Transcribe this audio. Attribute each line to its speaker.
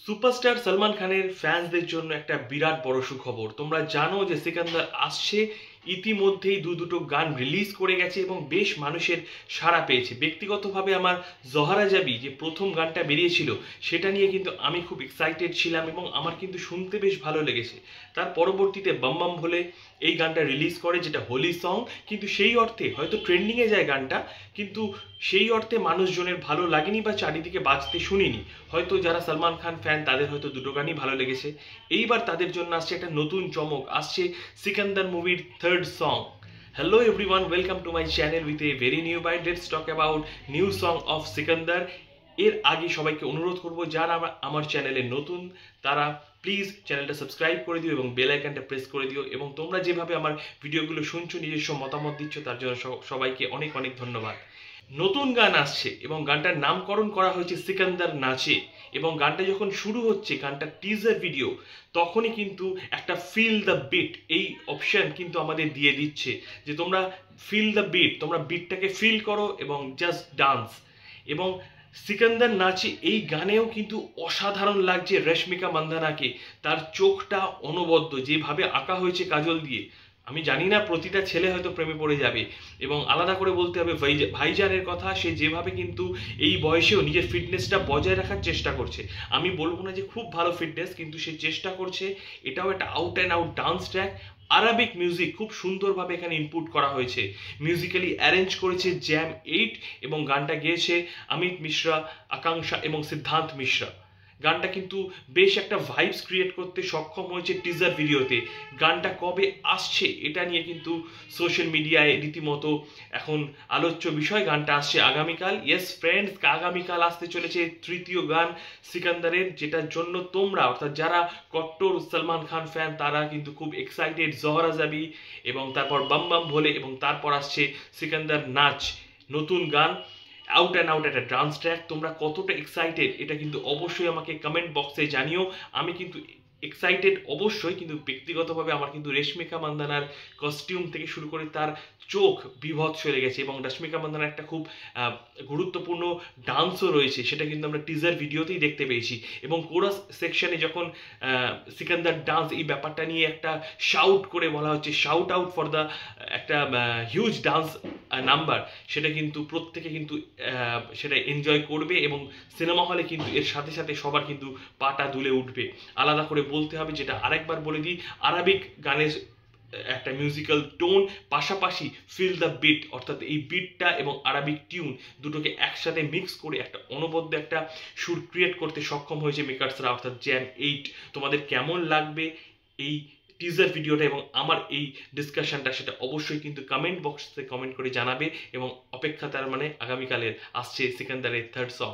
Speaker 1: Superstar Salman খানের ফ্যান্সদের জন্য একটা বিরাট বড় সুখবর। তোমরা জানো যে সিকান্দার আসছে, ইতিমধ্যেই দুটো গান রিলিজ করে গেছে এবং বেশ মানুষের সাড়া পেয়েছে। ব্যক্তিগতভাবে আমার জহরা জাবি যে প্রথম গানটা বেরিয়েছিল সেটা নিয়ে কিন্তু আমি খুব এক্সাইটেড ছিলাম এবং আমার কিন্তু শুনতে বেশ ভালো লেগেছে। তার পরবর্তীতে বাম বাম ভোলে এই গানটা রিলিজ করে, যেটা হোলি সং, কিন্তু সেই অর্থে হয়তো ট্রেন্ডিংয়ে যায় গানটা, কিন্তু সেই অর্থে মানুষজনের ভালো লাগেনি বা চারিদিকে বাজতে শুনিনি। হয়তো যারা সলমান খান ফ্যান তাদের হয়তো দুটো গানই ভালো লেগেছে। এইবার তাদের জন্য আসছে একটা নতুন চমক, আসছে সিকান্দার মুভির third song. Hello everyone, welcome to my channel with a very new bite. Let's talk about new song of Sikandar. এর আগে সবাইকে অনুরোধ করব যারা আমার চ্যানেলে নতুন তারা প্লিজ চ্যানেলটা সাবস্ক্রাইব করে দিও এবং বেল আইকনটা প্রেস করে দিও, এবং তোমরা যেভাবে আমার ভিডিওগুলো শুনছো, নিজস্ব মতামত দিচ্ছ, তার জন্য সবাইকে অনেক অনেক ধন্যবাদ। নতুন গান আসছে এবং গানটার নামকরণ করা হয়েছে সিকান্দার নাচে, এবং গানটা যখন শুরু হচ্ছে, গানটার টিজার ভিডিও, তখনই কিন্তু একটা ফিল দ্য বিট এই অপশন কিন্তু আমাদের দিয়ে দিচ্ছে যে তোমরা ফিল দ্য বিট, তোমরা বিটটাকে ফিল করো এবং জাস্ট ডান্স। এবং সিকান্দার নাচে এই গানেও কিন্তু অসাধারণ লাগছে রশ্মিকা মান্দানাকে। তার চোখটা অনবদ্য, যেভাবে আঁকা হয়েছে কাজল দিয়ে, আমি জানি না প্রতিটা ছেলে হয়তো প্রেমে পড়ে যাবে। এবং আলাদা করে বলতে হবে ভাইজানের কথা, সে যেভাবে কিন্তু এই বয়সেও নিজের ফিটনেসটা বজায় রাখার চেষ্টা করছে। আমি বলবো না যে খুব ভালো ফিটনেস, কিন্তু সে চেষ্টা করছে। এটাও একটা out and out dance track. Arabic music খুব সুন্দরভাবে এখানে ইনপুট করা হয়েছে, মিউজিক্যালি অ্যারেঞ্জ করেছে জ্যাম 8, এবং গানটা গেয়েছে অমিত মিশ্রা, আকাঙ্ক্ষা এবং সিদ্ধান্ত মিশ্রা। গানটা কিন্তু বেশ একটা ভাইবস ক্রিয়েট করতে সক্ষম হয়েছে টিজার ভিডিওতে। গানটা কবে আসছে এটা নিয়ে কিন্তু সোশ্যাল মিডিয়ায় রীতিমতো এখন আলোচ্য বিষয়। গানটা আসছে আগামীকাল। ইয়েস ফ্রেন্ডস, আগামীকাল আসতে চলেছে তৃতীয় গান সিকান্দারের, যেটার জন্য তোমরা, অর্থাৎ যারা কট্টর সলমান খান ফ্যান, তারা কিন্তু খুব এক্সাইটেড। জহরা জাবি এবং তারপর বাম বাম ভোলে, এবং তারপর আসছে সিকান্দার নাচ, নতুন গান, আউট অ্যান্ড আউট একটা ডান্স ট্র্যাক। তোমরা কতটা এক্সাইটেড এটা কিন্তু অবশ্যই আমাকে কমেন্ট বক্সে জানিও। আমি কিন্তু এক্সাইটেড অবশ্যই, কিন্তু ব্যক্তিগতভাবে আমার কিন্তু রশ্মিকা মান্দানার কস্টিউম থেকে শুরু করে তার চোখ বিভৎস হয়ে গেছে, এবং রশ্মিকা মান্দানার একটা খুব গুরুত্বপূর্ণ ডান্সও রয়েছে, সেটা কিন্তু আমরা টিজার ভিডিওতেই দেখতে পেয়েছি। এবং কোরাস সেকশনে যখন সিকান্দার ডান্স, এই ব্যাপারটা নিয়ে একটা শাউট করে বলা হচ্ছে, শাউট আউট ফর দ্য একটা হিউজ ডান্স নাম্বার, সেটা কিন্তু প্রত্যেকে কিন্তু সেটা এনজয় করবে, এবং সিনেমা হলে কিন্তু এর সাথে সাথে সবার কিন্তু পাটা দুলে উঠবে। আলাদা করে বলতে হবে, যেটা আরেকবার বলে দিই, আরাবিক গানের একটা মিউজিক্যাল টোন, পাশাপাশি ফিল দ্য বিট, অর্থাৎ এই বিটটা এবং আরাবিক টিউন দুটোকে একসাথে মিক্স করে একটা অনবদ্য একটা সুর ক্রিয়েট করতে সক্ষম হয়েছে মেকার্সরা, অর্থাৎ জ্যাম 8। তোমাদের কেমন লাগবে এই টিজার ভিডিওটা এবং আমার এই ডিসকাশনটা, সেটা অবশ্যই কিন্তু কমেন্ট বক্সে কমেন্ট করে জানাবে। এবং অপেক্ষা তার মানে আগামীকালের আসছে সিকান্দারের থার্ড সং।